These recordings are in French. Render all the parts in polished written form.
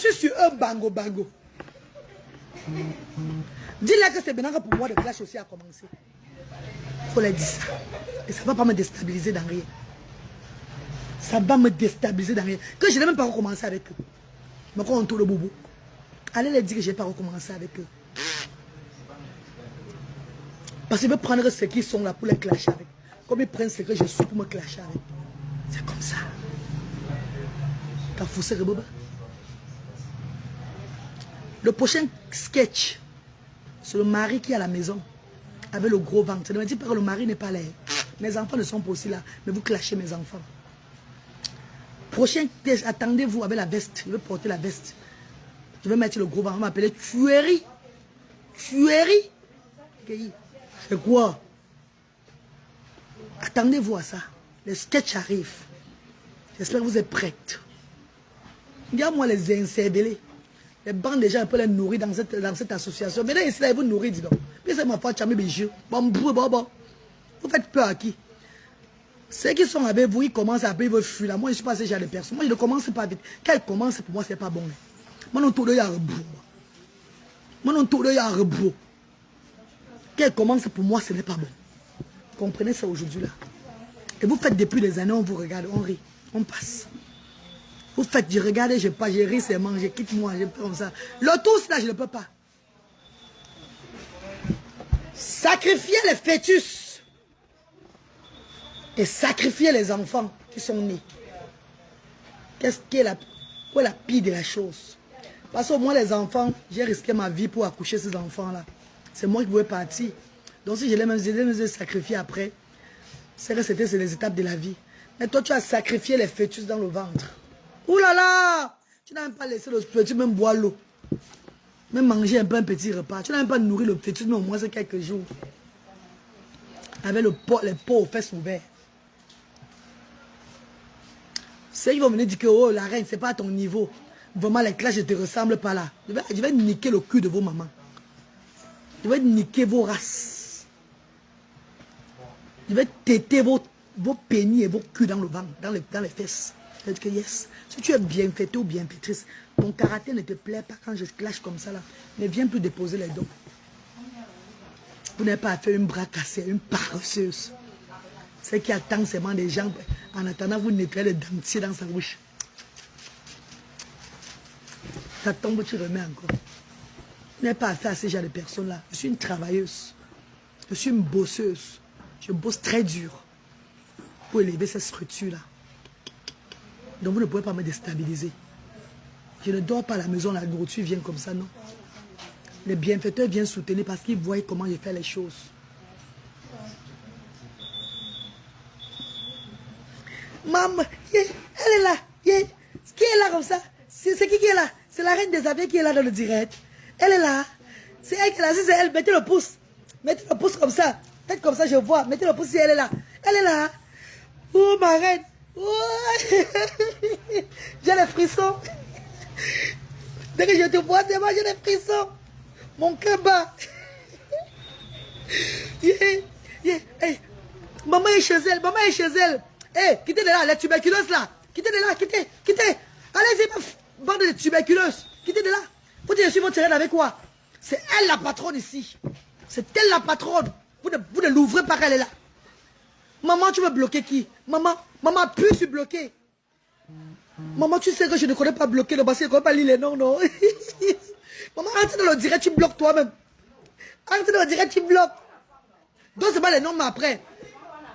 Je suis sur un bango. Dis-leur que c'est maintenant pour moi le clash aussi a commencé. Il faut leur dire ça. Et ça ne va pas me déstabiliser dans rien. Ça va me déstabiliser dans rien. Que je n'ai même pas recommencé avec eux. Mais quand on tourne le boubou, allez leur dire que je n'ai pas recommencé avec eux. Parce qu'ils veulent prendre ceux qui sont là pour les clasher avec. Comme ils prennent ce que je suis pour me clasher avec. C'est comme ça. T'as foussé le boba. Le prochain sketch, c'est le mari qui est à la maison. Avec le gros ventre. Ne me dites pas que le mari n'est pas là. Mes enfants ne sont pas aussi là. Mais vous clashez mes enfants. Prochain sketch, attendez-vous avec la veste. Je vais porter la veste. Je vais mettre le gros ventre. On va m'appeler tuerie. Tuerie. C'est quoi? Attendez-vous à ça. Les sketchs arrivent. J'espère que vous êtes prêtes. Regarde-moi les incervelés. Les bandes déjà un peu les nourrir dans cette association. Maintenant ici, là, vous nourrir, dis donc. Puis c'est ma foi, tu as mis mes yeux. Bon. Vous faites peur à qui? Ceux qui sont avec vous, ils commencent à appeler vos fuir là. Moi, je ne suis pas ce genre de personne. Moi, je ne commence pas vite. Quand ils commencent, pour moi, ce n'est pas bon. Moi, non, tout le monde a un rebours. Moi, non, tout le monde a un rebours. Quand ils commencent, pour moi, ce n'est pas bon. Comprenez ça aujourd'hui là. Et vous faites depuis des années, on vous regarde, on rit, on passe. Vous faites, je regarde, je pas, je ris seulement, je quitte moi, je fais comme ça. Le tous là, je ne peux pas. Sacrifier les fœtus et sacrifier les enfants qui sont nés. Qu'est-ce qui est quoi est la pire de la chose? Parce qu'au moins les enfants, j'ai risqué ma vie pour accoucher ces enfants-là. C'est moi qui pouvais partir. Donc si je les même sacrifier après, c'est que c'était les étapes de la vie. Mais toi, tu as sacrifié les fœtus dans le ventre. Ouh là là! Tu n'as même pas laissé le fœtus même boire l'eau. Même manger un peu un petit repas. Tu n'as même pas nourri le fœtus, mais au moins c'est quelques jours. Avec les peaux aux fesses ouvertes. Ceux qui vont venir dire que oh, la reine, c'est pas à ton niveau. Vraiment, les classes, je ne te ressemble pas là. Je vais niquer le cul de vos mamans. Je vais niquer vos races. Je vais téter vos pénis et vos culs dans le ventre, dans les fesses. Je vais dire que yes, si tu es bien fêtée ou bien fêtrice, ton caractère ne te plaît pas quand je clash comme ça là. Ne viens plus déposer les dons. Vous n'avez pas à faire une bras cassée, une paresseuse. C'est qui attend seulement des gens. En attendant, vous nettoyez le dentier dans sa bouche. Ça tombe, tu remets encore. Vous n'avez pas à faire à ce genre de personnes-là. Je suis une travailleuse. Je suis une bosseuse. Je bosse très dur pour élever cette structure-là. Donc vous ne pouvez pas me déstabiliser. Je ne dors pas à la maison, la nourriture vient comme ça, non. Les bienfaiteurs viennent soutenir parce qu'ils voient comment je fais les choses. Maman, elle est là. Qui est là comme ça? C'est qui est là? C'est la reine des avions qui est là dans le direct. Elle est là. C'est elle qui est là. Si c'est elle, mettez le pouce. Mettez le pouce comme ça. Faites comme ça, je vois. Mettez le pouce si elle est là. Elle est là. Oh, ma reine. Oh. J'ai les frissons. Dès que je te vois, j'ai les frissons. Mon cœur bat. Hey. Maman est chez elle. Maman est chez elle. Hey, quittez de là, les tuberculeuses là. Quittez de là, quittez. Allez-y, bande de tuberculeuses. Quittez de là. Vous dites, je suis votre terrain avec quoi? C'est elle la patronne ici. C'est elle la patronne. Vous ne l'ouvrez pas qu'elle est là. Maman, tu veux bloquer qui? Maman, puis je suis bloqué. Maman, tu sais que je ne connais pas bloquer le bassin, je ne connais pas lire les noms, non. Maman, entre dans le direct, tu bloques toi-même. Entre dans le direct, tu bloques. Donc, c'est pas les noms, mais après.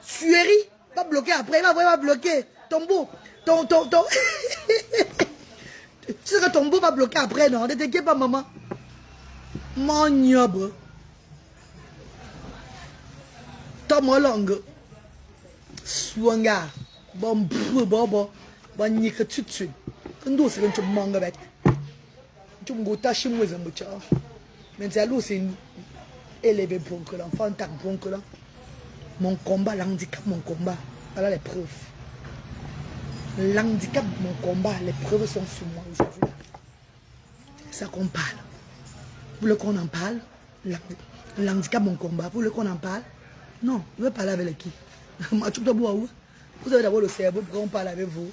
Suéry va bloquer après, il va vraiment bloquer. Tombeau. Tu sais que Tombeau va bloquer après, non? Ne t'inquiète pas, maman. Mon gnobre. Tom Long. Swanga. Bon, ni que tu tues. Quand nous, c'est un mangue avec. Tu me tâches, moi, je me tiens. Mais c'est là, c'est élevé pour que l'enfant tac pour que là. Mon combat, l'handicap, mon combat. Voilà les preuves. L'handicap, mon combat, les preuves sont sur moi aujourd'hui. C'est ça qu'on parle. Vous voulez qu'on en parle? L'handicap, mon combat, vous voulez qu'on en parle? Non, je veux parler avec qui? Vous avez d'abord le cerveau pour qu'on parle avec vous.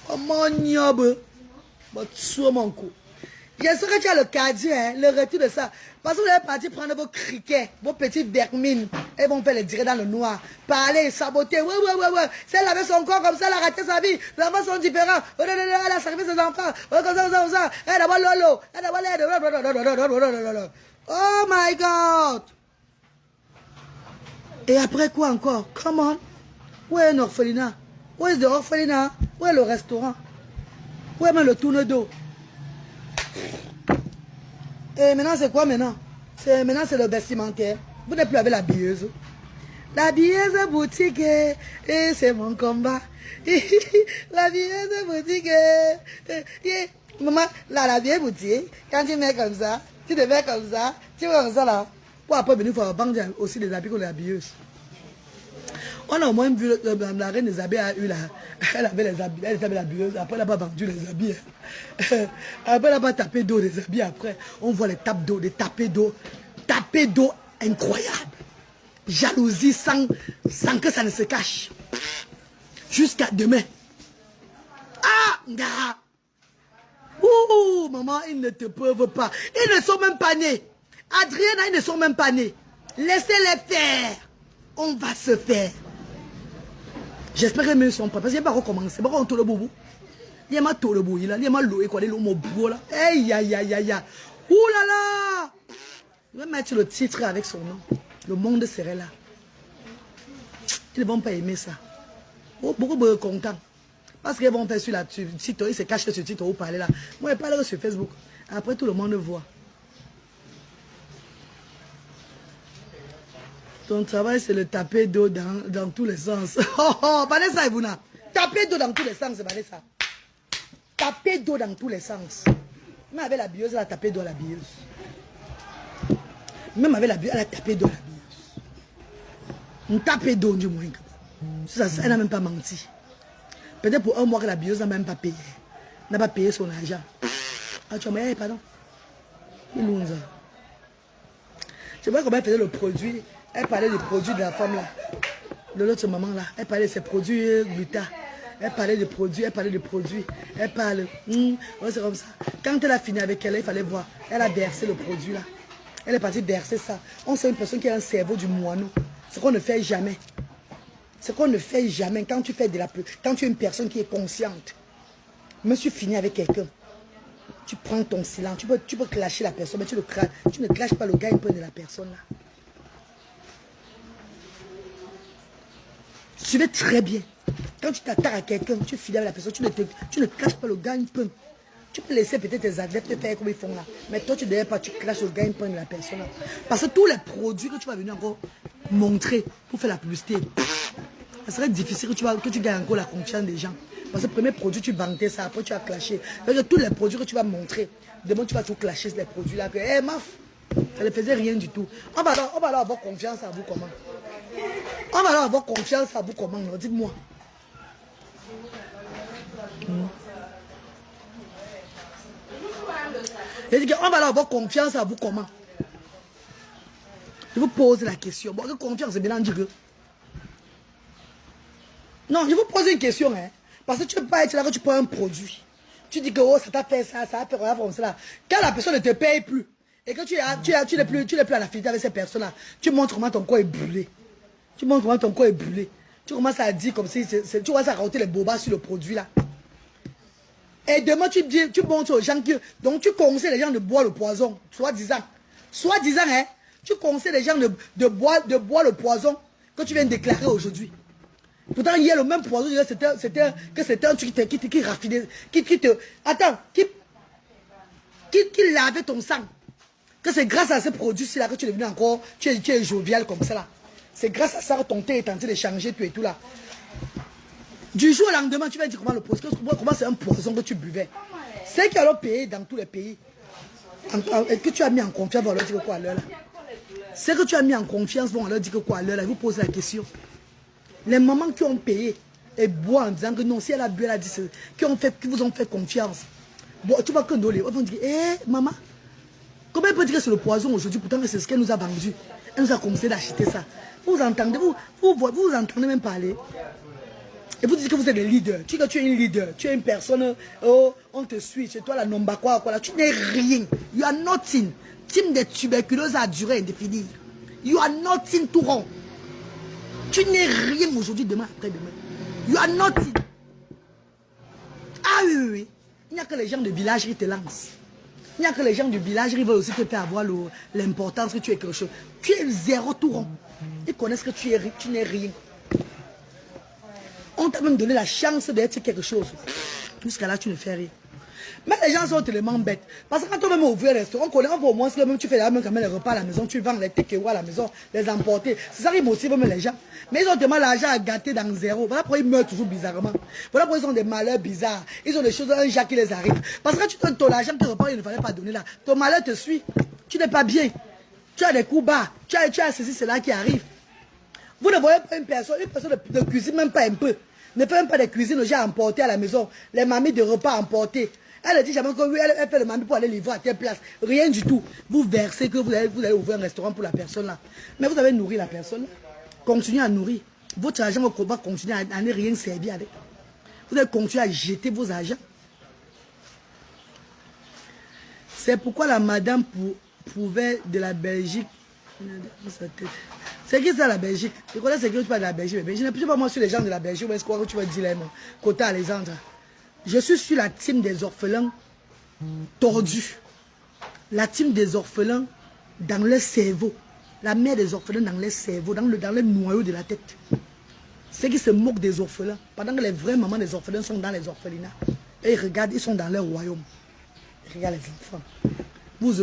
Oh mon gnobe. Bon, sur mon coup. J'espère que tu as le caddie, hein, le retour de ça. Parce que vous allez partir prendre vos criquets, vos petits vermines, et vont faire les tirer dans le noir. Parler, saboter, ouais. Celle avait son corps comme ça, elle a raté sa vie. Les enfants sont différents. Elle a sacrifié ses enfants. Comme ça. Elle a lolo. Elle a l'aide. Oh my God. Et après quoi encore? Come on. Où est un orphelinat? Où est l'orphelinat? Où est le restaurant? Où est même le tourne d'eau? Et maintenant, c'est quoi maintenant? Maintenant, c'est le vestimentaire. Vous n'êtes plus avec la billeuse. La billeuse boutique, et c'est mon combat. La billeuse boutique, maman, là, la vieille boutique, quand tu mets comme ça, tu te mets comme ça, tu mets comme ça là. Pour après venir, il faut vendre aussi des habits comme les habilleuses. On a au moins vu la reine des habits a eu là. Elle avait les habits, elle avait la billeuse. Après, elle n'a pas vendu les habits. Après, elle n'a pas tapé d'eau des habits. Après, on voit les tapes d'eau, des tapés d'eau. Tapés d'eau incroyable. Jalousie sans que ça ne se cache. Jusqu'à demain. Ah, gars. Ouh, maman, ils ne te peuvent pas. Ils ne sont même pas nés. Adriana, ils ne sont même pas nés. Laissez-les faire. On va se faire. J'espère qu'ils ne sont pas. Parce qu'il n'y a pas recommencé. Pourquoi on tourne le boubou? Il y a ma tourne le boubou. Il y a ma loué quoi. Il y a mon boubou là. Aïe, aïe, aïe, aïe. Ouh là là. Je vais mettre le titre avec son nom. Le monde serait là. Ils ne vont pas aimer ça. Oh, beaucoup de contents. Parce qu'ils vont faire sur la site. Ils se cachent sur ce titre. Vous parlez là. Moi, je parle sur Facebook. Après, tout le monde voit. Ton travail, c'est le taper d'eau dans tous les sens. Oh, Vanessa et Bouna. Taper d'eau dans tous les sens, Vanessa. Taper d'eau dans tous les sens. Même avec la billeuse, elle a tapé d'eau à la billeuse. Même avec la billeuse, elle a tapé d'eau à la billeuse. On tape d'eau du moins. Elle n'a même pas menti. Peut-être pour un mois que la billeuse n'a même pas payé. N'a pas payé son argent. Ah, tu as dit, pardon. Il nous a. Je vois comment elle faisait le produit. Elle parlait des produits de la femme là, de l'autre maman là. Elle parlait de ses produits gluta. Elle parlait des produits, Elle parle. C'est comme ça. Quand elle a fini avec elle, il fallait voir. Elle a versé le produit là. Elle est partie verser ça. On sait une personne qui a un cerveau du moineau. Ce qu'on ne fait jamais. Ce qu'on ne fait jamais. Quand tu fais de la quand tu es une personne qui est consciente. Même si tu finis avec quelqu'un. Tu prends ton silence. Tu peux clasher la personne, mais tu ne clashes pas le gars de la personne là. Suivez très bien. Quand tu t'attaques à quelqu'un, tu es fidèle à la personne, tu ne clashes pas le gagne-pain. Tu peux laisser peut-être tes adeptes faire comme ils font là. Mais toi, tu ne devais pas, tu clashes le gagne-pain de la personne là. Parce que tous les produits que tu vas venir encore montrer pour faire la publicité, ça serait difficile que tu gagnes encore la confiance des gens. Parce que le premier produit, tu vantais ça, après tu as clashé. Parce que tous les produits que tu vas montrer, demain tu vas tout clasher les produits là. Eh, maf, ça ne faisait rien du tout. On va alors avoir confiance à vous comment? On va alors avoir confiance à vous comment? Dites-moi. Je dis qu'on va alors avoir confiance à vous comment? Je vous pose la question. Bon, que confiance, c'est bien dire que. Non, je vous pose une question, hein. Parce que tu ne peux pas être là que tu prends un produit. Tu dis que oh, ça t'a fait ça, ça a fait rien comme ça. Quand la personne ne te paye plus, et que tu n'es plus à l'affinité avec cette personne-là, tu montres comment ton corps est brûlé. Tu montres comment ton corps est brûlé. Tu commences à dire comme si tu commences à raconter les bobas sur le produit là. Et demain tu montres aux gens que. Donc tu conseilles les gens de boire le poison, soi-disant. Soi-disant, hein. Tu conseilles les gens de boire le poison que tu viens de déclarer aujourd'hui. Pourtant, il y a le même poison, c'était un truc qui raffinait, qui lavait ton sang. Que c'est grâce à ce produit-ci là que tu es devenu encore, tu es jovial comme ça là. C'est grâce à ça que ton thé est tenté de changer tout et tout là. Du jour au lendemain, tu vas dire comment le poison, comment c'est un poison que tu buvais. C'est qui allons payer dans tous les pays. Que tu as mis en confiance, vont leur dire quoi à l'heure là. C'est que tu as mis en confiance, vont leur dire quoi à l'heure là. Ils vous posent la question. Les mamans qui ont payé et boivent en disant que non, si elle a bu, elle a dit qui vous ont fait confiance. Bon, tu vois que nous, ils vont dire, maman, comment elle peut dire que c'est le poison aujourd'hui, pourtant c'est ce qu'elle nous a vendu. Elle nous a conseillé d'acheter ça. Vous entendez, vous entendez même parler. Et vous dites que vous êtes des leaders. Tu es une leader. Tu es une personne. Oh, on te suit. C'est toi la nomba quoi. Tu n'es rien. You are nothing. Team de tuberculose a duré indéfinie. You are nothing tout rond. Tu n'es rien aujourd'hui, demain, après-demain. You are nothing. Ah oui, oui, oui. Il n'y a que les gens de village qui te lancent. Il n'y a que les gens du village qui veulent aussi te faire avoir l'importance que tu es quelque chose. Tu es zéro tout rond. Ils connaissent que tu n'es rien. On t'a même donné la chance d'être quelque chose. Jusqu'à là, tu ne fais rien. Mais les gens sont tellement bêtes. Parce que quand on même ouvrir un restaurant, on connaît au moins que même tu fais même quand même les repas à la maison, tu vends les takeaways à la maison, les emporter. C'est ça qui motive même les gens. Mais ils ont tellement l'argent à gâter dans zéro. Voilà pourquoi ils meurent toujours bizarrement. Voilà pourquoi ils ont des malheurs bizarres. Ils ont des choses, un jour qui les arrive. Parce que tu donnes ton argent, tes repas, il ne fallait pas donner là. Ton malheur te suit. Tu n'es pas bien. Tu as des coups bas. Tu as ceci, cela qui arrive. Vous ne voyez pas une personne de cuisine, même pas un peu. Ne fait même pas de cuisine aux gens à emporter à la maison. Les mamies de repas à emporter. Elle ne dit jamais qu'elle fait le mamie pour aller livrer à telle place. Rien du tout. Vous versez que vous allez ouvrir un restaurant pour la personne là. Mais vous avez nourri la personne là. Continuez à nourrir. Votre argent va continuer à ne rien servir avec. Vous allez continuer à jeter vos argents. C'est pourquoi la madame pouvait de la Belgique. C'est qui ça la Belgique? Je connais c'est qui tu parles de la Belgique. Mais je ne sais pas moi sur les gens de la Belgique. Mais est-ce que tu vas dire là, mon côté Alexandre? Je suis sur la team des orphelins tordus. La team des orphelins dans le cerveau. La mère des orphelins dans le cerveau, dans le noyau de la tête. Ceux qui se moquent des orphelins, pendant que les vraies mamans des orphelins sont dans les orphelinats. Et ils regardent, ils sont dans leur royaume. Ils regardent les enfants. Vous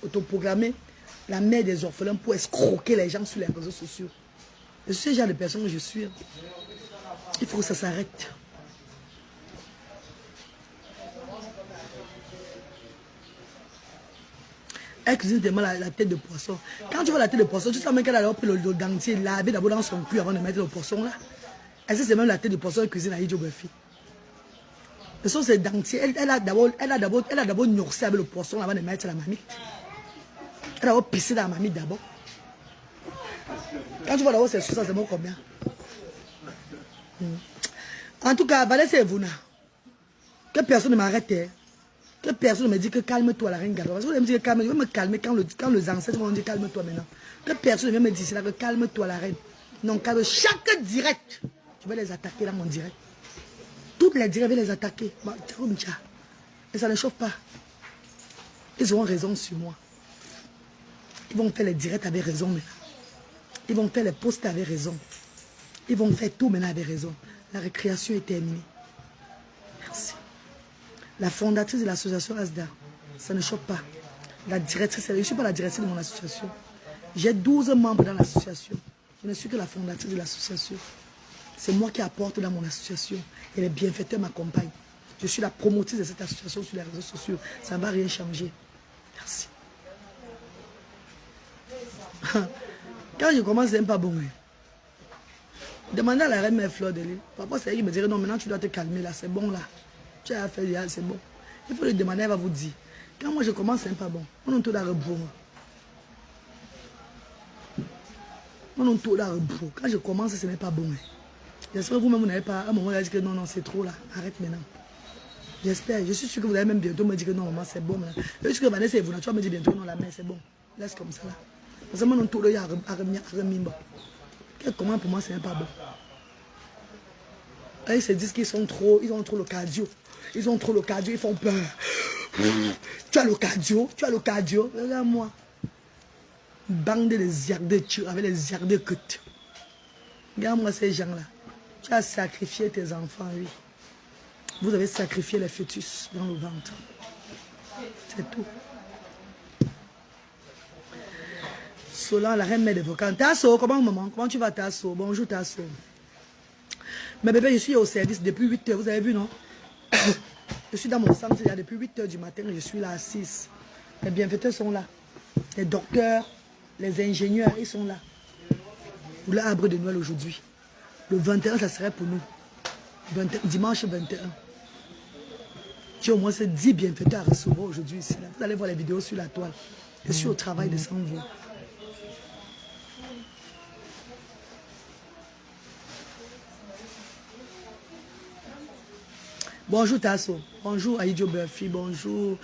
autoprogrammez la mère des orphelins pour escroquer les gens sur les réseaux sociaux. Et ce genre de personnes que je suis, il faut que ça s'arrête. Elle cuisine tellement la tête de poisson. Quand tu vois la tête de poisson, tu sens même qu'elle a pris le dentier, lavé d'abord dans son cul avant de mettre le poisson là. Est-ce que c'est même la tête de poisson qu'elle cuisine à Idjobefi? Ce sont ses dentiers. Elle a d'abord nourci avec le poisson avant de mettre la mamie. Elle a d'abord pissé dans la mamie d'abord. Quand tu vois d'abord ces choses, c'est bon combien? En tout cas, Valais et Vouna. Que personne ne m'arrête. Que personne ne me dit que calme-toi la reine Gado. Parce que vous me dites calme, je vais me calmer quand les ancêtres vont dire calme-toi maintenant. Que personne ne vient me dire cela, que calme-toi la reine. Non, calme. Chaque direct, je vais les attaquer dans mon direct. Toutes les directs, je vais les attaquer. Et ça ne chauffe pas. Ils auront raison sur moi. Ils vont faire les directs avec raison maintenant. Ils vont faire les posts avec raison. Ils vont faire tout maintenant avec raison. La récréation est terminée. Merci. La fondatrice de l'association ASDA, ça ne choque pas. La directrice, je ne suis pas la directrice de mon association. J'ai 12 membres dans l'association. Je ne suis que la fondatrice de l'association. C'est moi qui apporte dans mon association. Et les bienfaiteurs m'accompagnent. Je suis la promotrice de cette association sur les réseaux sociaux. Ça ne va rien changer. Merci. Quand je commence, c'est même pas bon. Demandez à la reine mère Fleur de Lille. Papa, c'est elle qui me dirait non, maintenant tu dois te calmer là, c'est bon là. Tu as fait là, c'est bon. Il faut lui demander, elle va vous dire. Quand moi je commence, c'est pas bon. On a tout dans le bon. On a tout dans le bon. Quand je commence, ce n'est pas bon. J'espère que vous-même, vous n'avez pas à un moment, vous avez dit que non, non, c'est trop là. Arrête maintenant. J'espère. Je suis sûr que vous allez même bientôt me dire que non, maman, c'est bon. Je suis sûr que Vanessa et vous, tu vas me dire bientôt, non, la mère, c'est bon. Laisse comme ça là. Parce que moi, on a tout là, à remis. Comment pour moi, ce n'est pas bon. Ils se disent qu'ils sont trop, ils ont trop le cardio. Ils ont trop le cardio, ils font peur. Tu as le cardio, regarde-moi. Bande de ziardeux avec les ziardeux que tu. Regarde-moi ces gens-là. Tu as sacrifié tes enfants, oui. Vous avez sacrifié les fœtus dans le ventre. C'est tout. Solan, la reine mère des volcans. Tasso, comment maman? Comment tu vas, Tasso? Bonjour, Tasso. Mais bébé, je suis au service depuis 8 heures, vous avez vu, non? Je suis dans mon centre, il y a depuis 8 heures du matin, je suis là à 6. Les bienfaiteurs sont là. Les docteurs, les ingénieurs, ils sont là. Pour l'arbre de Noël aujourd'hui. Le 21, ça serait pour nous. Dimanche 21. J'ai au moins 10 bienfaiteurs à recevoir aujourd'hui ici. Vous allez voir les vidéos sur la toile. Je suis au travail de sans vous. Bonjour Tasso. Bonjour Aïdjo Buffy. Bonjour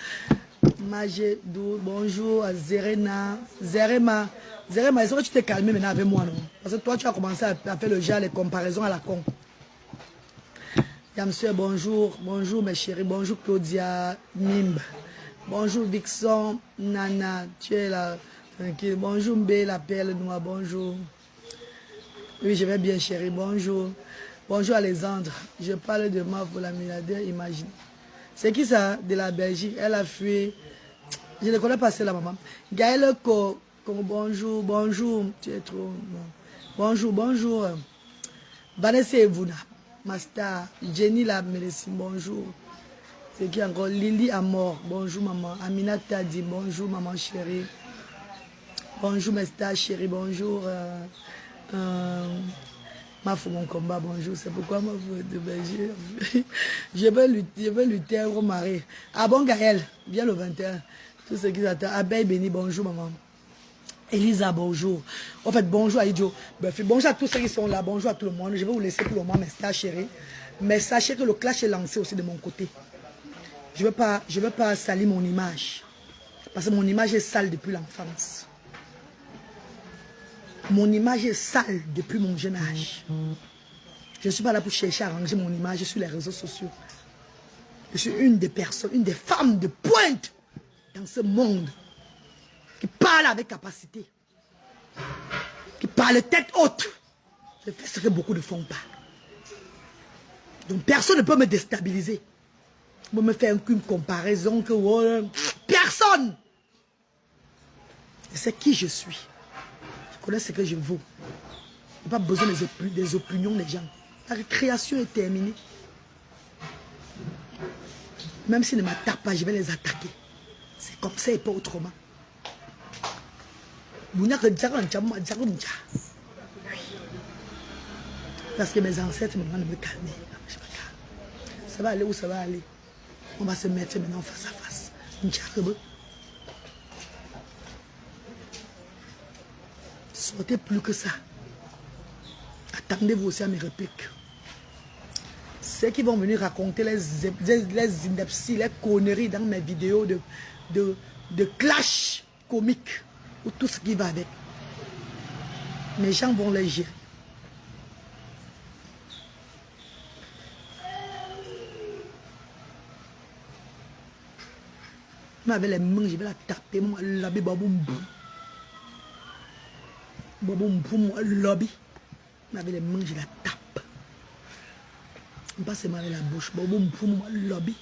Magedou. Bonjour Zerena. Zerema. Zerema, est-ce que tu t'es calmé maintenant avec moi, non? Parce que toi, tu as commencé à faire le genre, les comparaisons à la con. Yamsue, bonjour. Bonjour mes chéris. Bonjour Claudia Nimbe. Bonjour Vixon. Nana, tu es là. Tranquille. Bonjour Mbé, la perle noire. Bonjour. Oui, je vais bien, chérie. Bonjour. Bonjour Alexandre. Je parle de moi pour la milliardaire, imagine. C'est qui ça, de la Belgique? Elle a fui. Je ne connais pas celle-là, maman. Gaëlle bonjour, bonjour. Tu es trop... Non. Bonjour, bonjour. Vanessa Evuna, Master. Jenny la médecine, bonjour. C'est qui encore? Lily Amor, bonjour maman. Amina Tadi, bonjour maman chérie. Bonjour Master chérie, bonjour. Ma fou mon combat, bonjour. C'est pourquoi ma fou de Belgique. Je veux lutter au mari. Ah bon Gaël, viens le 21. Tout ce qui s'attend. Abeille béni, bonjour maman. Elisa, bonjour. En fait, bonjour à Idjo. Bonjour à tous ceux qui sont là. Bonjour à tout le monde. Je vais vous laisser pour le moment, mes stars chéris. Mais sachez que le clash est lancé aussi de mon côté. Je veux pas salir mon image. Parce que mon image est sale depuis l'enfance. Mon image est sale depuis mon jeune âge. Je ne suis pas là pour chercher à arranger mon image sur les réseaux sociaux. Je suis une des personnes, une des femmes de pointe dans ce monde qui parle avec capacité, qui parle tête haute. Je fais ce que beaucoup ne font pas. Donc personne ne peut me déstabiliser. Pour me faire une comparaison que personne. Et c'est qui je suis. Je connais ce que je vaux. Je n'ai pas besoin des opinions des gens. La création est terminée. Même s'ils ne m'attaquent pas, je vais les attaquer. C'est comme ça et pas autrement. Parce que mes ancêtres me demandent de me calmer. Je me calme. Ça va aller où ça va aller? On va se mettre maintenant face à face. Sortez plus que ça. Attendez-vous aussi à mes répliques. Ceux qui vont venir raconter les inepties, les conneries dans mes vidéos de clash comique ou tout ce qui va avec. Mes gens vont les gérer. Mais avec les mains, je vais la taper. Moi, lobby, baboum, boum. Baboum, boum, lobby. Mais avec les mains, je la tape. Pas seulement avec la bouche. Baboum, boum, lobby.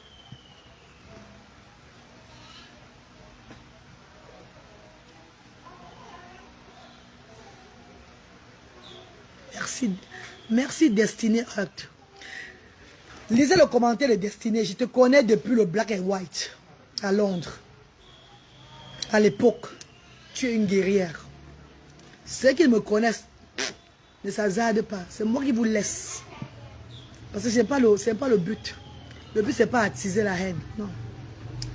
Merci. Merci, Destiny Heart. Lisez le commentaire de Destiny. Je te connais depuis le Black and White. À Londres. À l'époque, tu es une guerrière. Ceux qui me connaissent ne s'hasardent pas. C'est moi qui vous laisse. Parce que ce n'est pas le but. Le but, ce n'est pas attiser la haine. Non.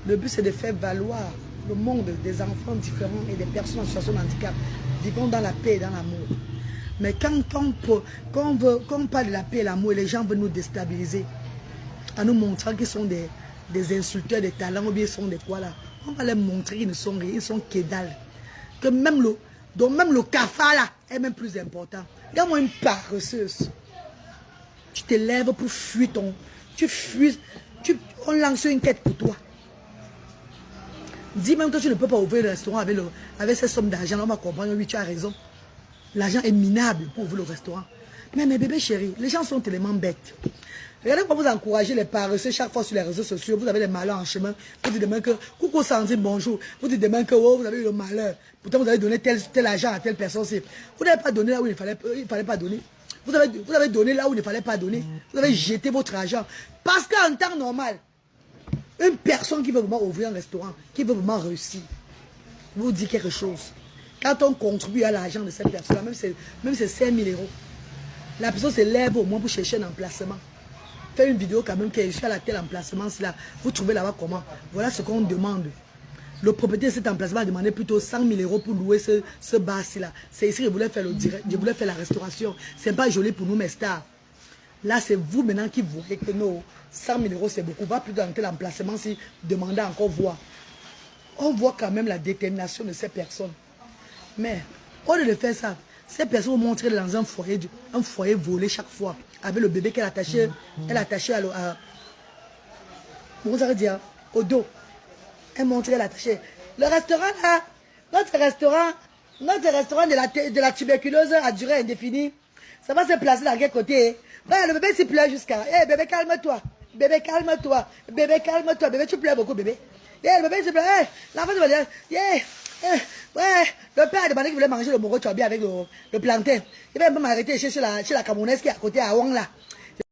Le but, c'est de faire valoir le monde des enfants différents et des personnes en situation de handicap. Vivons dans la paix et dans l'amour. Mais quand on parle de la paix et l'amour, les gens veulent nous déstabiliser. En nous montrant qu'ils sont des insulteurs, des talents, ou bien ils sont des quoi là. On va leur montrer qu'ils ne sont rien, ils sont que dalle. Que même le cafard là est même plus important. Regarde-moi une paresseuse. Tu te lèves pour fuir ton... Tu fuis, on lance une quête pour toi. Dis même que tu ne peux pas ouvrir le restaurant avec cette somme d'argent. On va comprendre, oui, tu as raison. L'argent est minable pour ouvrir le restaurant. Mais mes bébés chéris, les gens sont tellement bêtes. Regardez comment vous encouragez les paresseux chaque fois sur les réseaux sociaux. Vous avez des malheurs en chemin. Vous dites demain que coucou Sandrine, bonjour. Vous dites demain que oh, vous avez eu le malheur. Pourtant vous avez donné tel argent à telle personne. Vous n'avez pas donné là où il ne fallait pas donner. Vous avez donné là où il ne fallait pas donner. Vous avez jeté votre argent. Parce qu'en temps normal, une personne qui veut vraiment ouvrir un restaurant, qui veut vraiment réussir, vous dit quelque chose. Quand on contribue à l'argent de cette personne, même si c'est 5 000 €, la personne se lève au moins pour chercher un emplacement. Faire une vidéo quand même qui est sur la tel emplacement, là, vous trouvez là-bas comment? Voilà ce qu'on demande. Le propriétaire de cet emplacement a demandé plutôt 100 000 € pour louer ce bar-ci là. C'est ici que je voulais faire le direct, je voulais faire la restauration. C'est pas joli pour nous mes stars. Là, c'est vous maintenant qui voyez que non, 100 000 euros, c'est beaucoup. Va plutôt dans tel emplacement si demandez encore voir. On voit quand même la détermination de ces personnes. Mais, au lieu de faire ça, ces personnes vont montrer dans un foyer volé chaque fois, avec le bébé qu'elle a attaché, comment ça veut dire, au dos. Elle montrait, elle attachait. Le restaurant là, notre restaurant de la tuberculose a duré indéfini. Ça va se placer dans quel côté? Ouais, le bébé s'y pleure jusqu'à. Eh, bébé, calme-toi. Bébé, calme-toi. Bébé, calme-toi. Bébé, tu pleures beaucoup, bébé. Yeah, le bébé se pleure. Hey, l'enfant se va dire. Yeah. Ouais, le père a demandé qu'il voulait manger le moro chobi avec le plantain. Il va un peu m'arrêter chez la Camerounaise qui est à côté à Wang là.